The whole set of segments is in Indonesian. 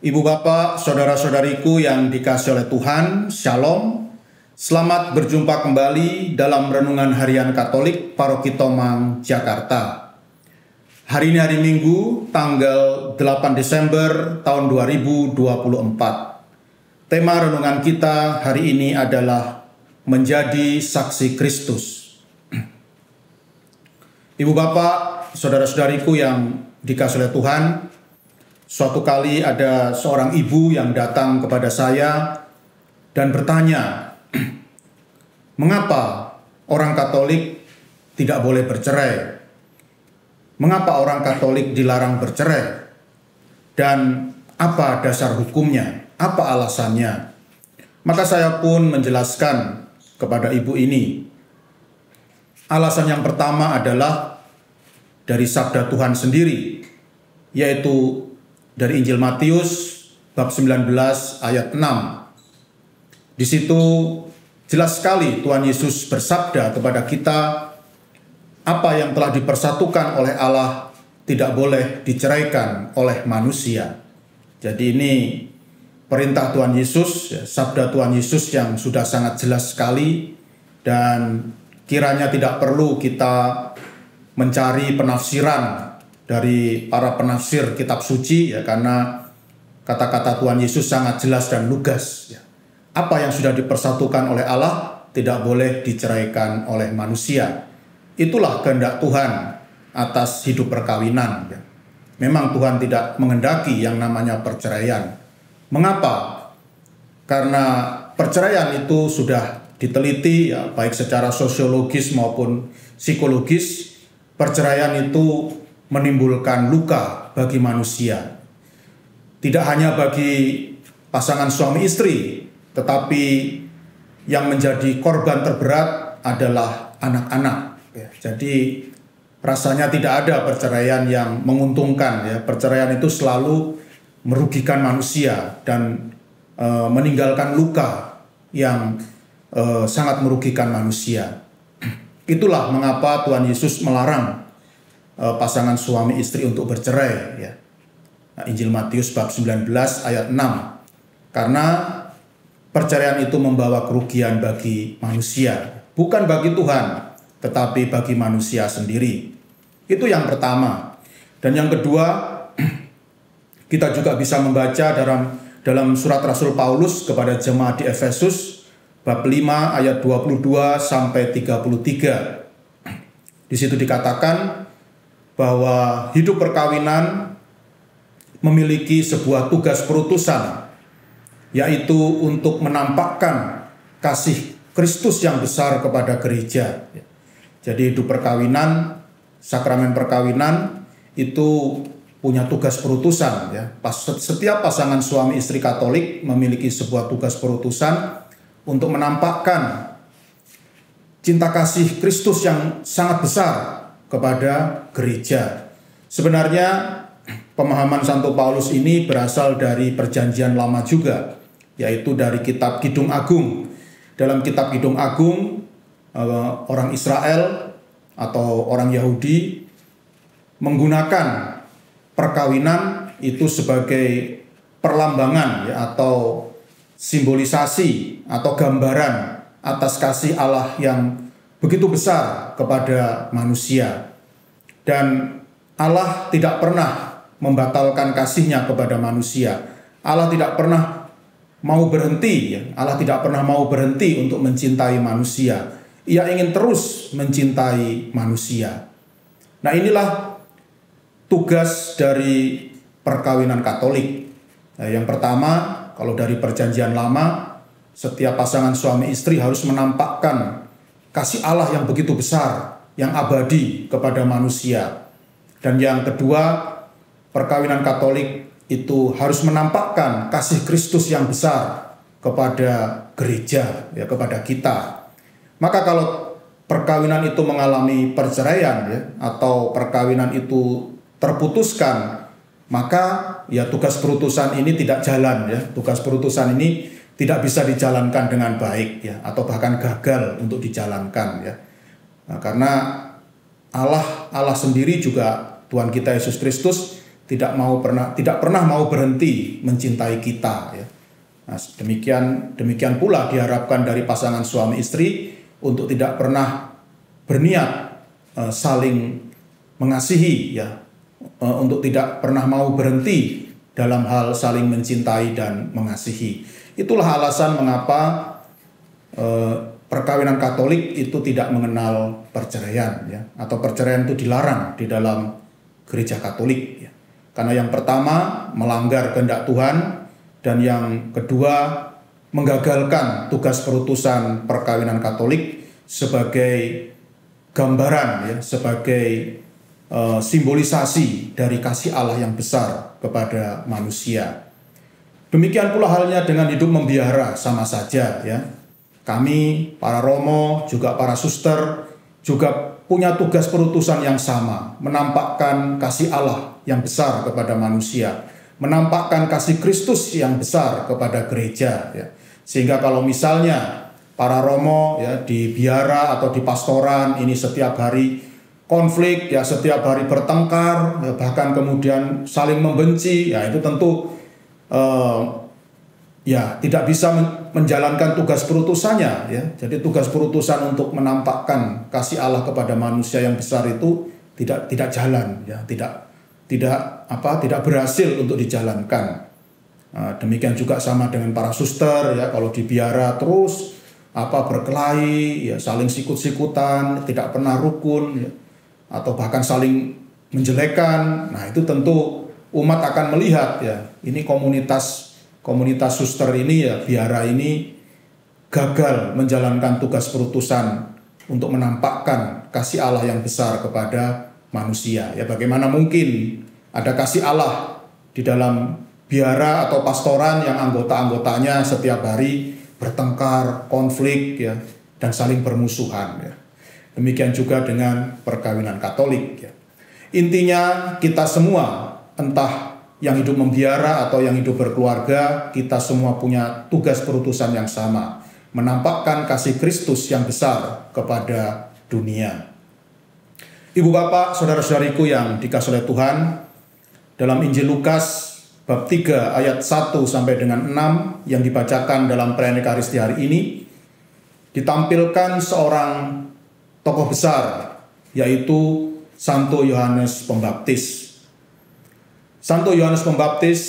Ibu bapak, saudara-saudariku yang dikasihi oleh Tuhan, Shalom. Selamat berjumpa kembali dalam Renungan Harian Katolik Paroki Tomang, Jakarta. Hari ini hari Minggu, tanggal 8 Desember tahun 2024. Tema renungan kita hari ini adalah menjadi saksi Kristus. Ibu bapak, saudara-saudariku yang dikasihi oleh Tuhan, suatu kali ada seorang ibu yang datang kepada saya dan bertanya, mengapa orang Katolik tidak boleh bercerai? Mengapa orang Katolik dilarang bercerai? Dan apa dasar hukumnya? Apa alasannya? Maka saya pun menjelaskan kepada ibu ini. Alasan yang pertama adalah dari sabda Tuhan sendiri, yaitu dari Injil Matius bab 19 ayat 6. Di situ jelas sekali Tuhan Yesus bersabda kepada kita, apa yang telah dipersatukan oleh Allah tidak boleh diceraikan oleh manusia. Jadi ini perintah Tuhan Yesus, sabda Tuhan Yesus yang sudah sangat jelas sekali, dan kiranya tidak perlu kita mencari penafsiran dari para penafsir kitab suci, ya, karena kata-kata Tuhan Yesus sangat jelas dan lugas. Ya. Apa yang sudah dipersatukan oleh Allah tidak boleh diceraikan oleh manusia. Itulah kehendak Tuhan atas hidup perkawinan. Ya. Memang Tuhan tidak menghendaki yang namanya perceraian. Mengapa? Karena perceraian itu sudah diteliti, ya, baik secara sosiologis maupun psikologis. Perceraian itu menimbulkan luka bagi manusia. Tidak hanya bagi pasangan suami istri, tetapi yang menjadi korban terberat adalah anak-anak. Ya, jadi rasanya tidak ada perceraian yang menguntungkan. Ya. Perceraian itu selalu merugikan manusia dan meninggalkan luka yang sangat merugikan manusia. Itulah mengapa Tuhan Yesus melarang pasangan suami istri untuk bercerai. Ya. Nah, Injil Matius bab 19 ayat 6. Karena perceraian itu membawa kerugian bagi manusia. Bukan bagi Tuhan, tetapi bagi manusia sendiri. Itu yang pertama. Dan yang kedua, kita juga bisa membaca dalam surat Rasul Paulus kepada jemaat di Efesus bab 5 ayat 22 sampai 33. Di situ dikatakan bahwa hidup perkawinan memiliki sebuah tugas perutusan, yaitu untuk menampakkan kasih Kristus yang besar kepada gereja. Jadi hidup perkawinan, sakramen perkawinan itu punya tugas perutusan. Ya. Setiap pasangan suami istri Katolik memiliki sebuah tugas perutusan untuk menampakkan cinta kasih Kristus yang sangat besar kepada gereja. Sebenarnya pemahaman Santo Paulus ini berasal dari Perjanjian Lama juga, yaitu dari kitab Kidung Agung. Dalam kitab Kidung Agung, orang Israel atau orang Yahudi menggunakan perkawinan itu sebagai perlambangan, ya, atau simbolisasi atau gambaran atas kasih Allah yang begitu besar kepada manusia. Dan Allah tidak pernah membatalkan kasih-Nya kepada manusia. Allah tidak pernah mau berhenti, ya. Allah tidak pernah mau berhenti untuk mencintai manusia. Ia ingin terus mencintai manusia. Nah, inilah tugas dari perkawinan Katolik. Nah, yang pertama, kalau dari Perjanjian Lama, setiap pasangan suami istri harus menampakkan kasih Allah yang begitu besar, yang abadi kepada manusia. Dan yang kedua, perkawinan Katolik itu harus menampakkan kasih Kristus yang besar kepada gereja, ya, kepada kita. Maka kalau perkawinan itu mengalami perceraian, ya, atau perkawinan itu terputuskan, maka ya tugas perutusan ini tidak jalan, ya. Tugas perutusan ini tidak bisa dijalankan dengan baik, ya, atau bahkan gagal untuk dijalankan, ya. Nah, karena Allah sendiri juga, Tuhan kita Yesus Kristus tidak pernah mau berhenti mencintai kita, ya. Nah, demikian pula diharapkan dari pasangan suami istri untuk tidak pernah berniat saling mengasihi, ya, untuk tidak pernah mau berhenti dalam hal saling mencintai dan mengasihi. Itulah alasan mengapa perkawinan Katolik itu tidak mengenal perceraian, ya, atau perceraian itu dilarang di dalam gereja Katolik, ya. Karena yang pertama melanggar kehendak Tuhan, dan yang kedua menggagalkan tugas perutusan perkawinan Katolik sebagai gambaran, ya, sebagai simbolisasi dari kasih Allah yang besar kepada manusia. Demikian pula halnya dengan hidup membiara, sama saja, ya. Kami para romo, juga para suster juga punya tugas perutusan yang sama, menampakkan kasih Allah yang besar kepada manusia, menampakkan kasih Kristus yang besar kepada gereja, ya. Sehingga kalau misalnya para romo, ya, di biara atau di pastoran ini setiap hari konflik, ya, setiap hari bertengkar, ya, bahkan kemudian saling membenci, ya, itu tentu ya tidak bisa menjalankan tugas perutusannya, ya. Jadi tugas perutusan untuk menampakkan kasih Allah kepada manusia yang besar itu tidak jalan, ya, tidak berhasil untuk dijalankan. Demikian juga sama dengan para suster, ya, kalau di biara terus berkelahi, ya, saling sikut-sikutan, tidak pernah rukun, ya, atau bahkan saling menjelekan. Nah, itu tentu umat akan melihat, ya, ini komunitas suster ini, ya, biara ini gagal menjalankan tugas perutusan untuk menampakkan kasih Allah yang besar kepada manusia. Ya, bagaimana mungkin ada kasih Allah di dalam biara atau pastoran yang anggota-anggotanya setiap hari bertengkar, konflik, ya, dan saling bermusuhan, ya. Demikian juga dengan perkawinan Katolik, ya. Intinya kita semua, entah yang hidup membiara atau yang hidup berkeluarga, kita semua punya tugas perutusan yang sama, menampakkan kasih Kristus yang besar kepada dunia. Ibu bapak, saudara-saudariku yang dikasihi oleh Tuhan, dalam Injil Lukas bab 3 ayat 1 sampai dengan 6 yang dibacakan dalam perayaan Ekaristi hari ini, ditampilkan seorang tokoh besar, yaitu Santo Yohanes Pembaptis. Santo Yohanes Pembaptis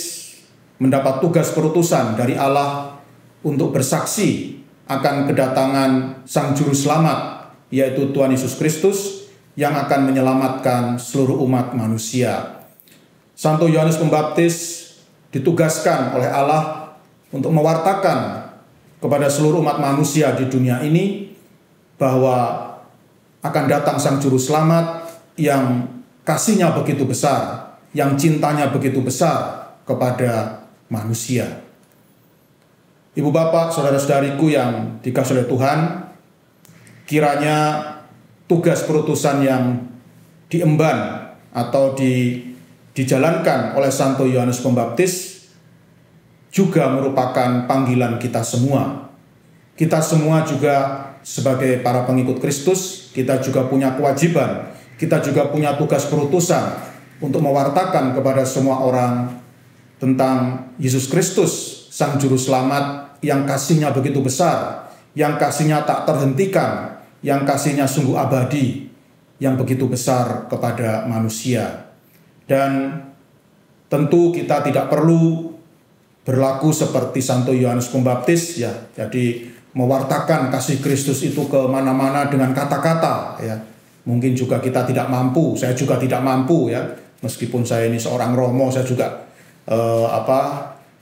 mendapat tugas perutusan dari Allah untuk bersaksi akan kedatangan Sang Juru Selamat, yaitu Tuhan Yesus Kristus, yang akan menyelamatkan seluruh umat manusia. Santo Yohanes Pembaptis ditugaskan oleh Allah untuk mewartakan kepada seluruh umat manusia di dunia ini bahwa akan datang Sang Juru Selamat yang kasihnya begitu besar, yang cintanya begitu besar kepada manusia. Ibu bapak, saudara-saudariku yang dikasihi oleh Tuhan, kiranya tugas perutusan yang diemban atau dijalankan oleh Santo Yohanes Pembaptis juga merupakan panggilan kita semua. Kita semua juga sebagai para pengikut Kristus, kita juga punya kewajiban, kita juga punya tugas perutusan untuk mewartakan kepada semua orang tentang Yesus Kristus, Sang Juru Selamat yang kasihnya begitu besar, yang kasihnya tak terhentikan, yang kasihnya sungguh abadi, yang begitu besar kepada manusia. Dan tentu kita tidak perlu berlaku seperti Santo Yohanes Pembaptis, ya. Jadi mewartakan kasih Kristus itu ke mana-mana dengan kata-kata, ya. Mungkin juga kita tidak mampu, saya juga tidak mampu, ya. Meskipun saya ini seorang romo, saya juga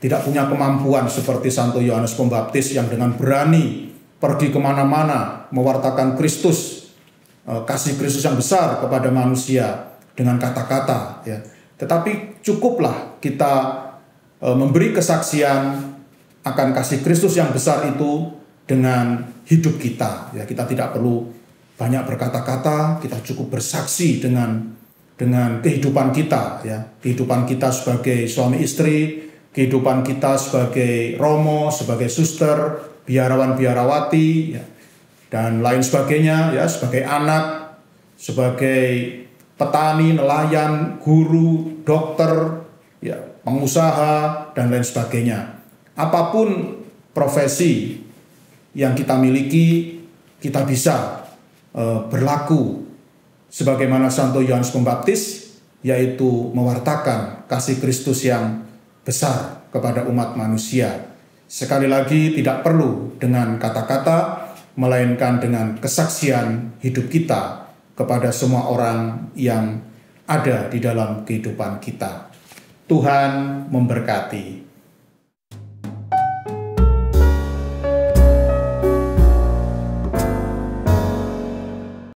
tidak punya kemampuan seperti Santo Yohanes Pembaptis yang dengan berani pergi kemana-mana mewartakan Kristus, kasih Kristus yang besar kepada manusia dengan kata-kata, ya. Tetapi cukuplah kita memberi kesaksian akan kasih Kristus yang besar itu dengan hidup kita, ya. Kita tidak perlu banyak berkata-kata, kita cukup bersaksi dengan kehidupan kita, ya. Kehidupan kita sebagai suami istri, kehidupan kita sebagai romo, sebagai suster, biarawan-biarawati, ya, dan lain sebagainya, ya, sebagai anak, sebagai petani, nelayan, guru, dokter, ya, pengusaha, dan lain sebagainya. Apapun profesi yang kita miliki, kita bisa berlaku sebagaimana Santo Yohanes Pembaptis, yaitu mewartakan kasih Kristus yang besar kepada umat manusia. Sekali lagi, tidak perlu dengan kata-kata, melainkan dengan kesaksian hidup kita kepada semua orang yang ada di dalam kehidupan kita. Tuhan memberkati.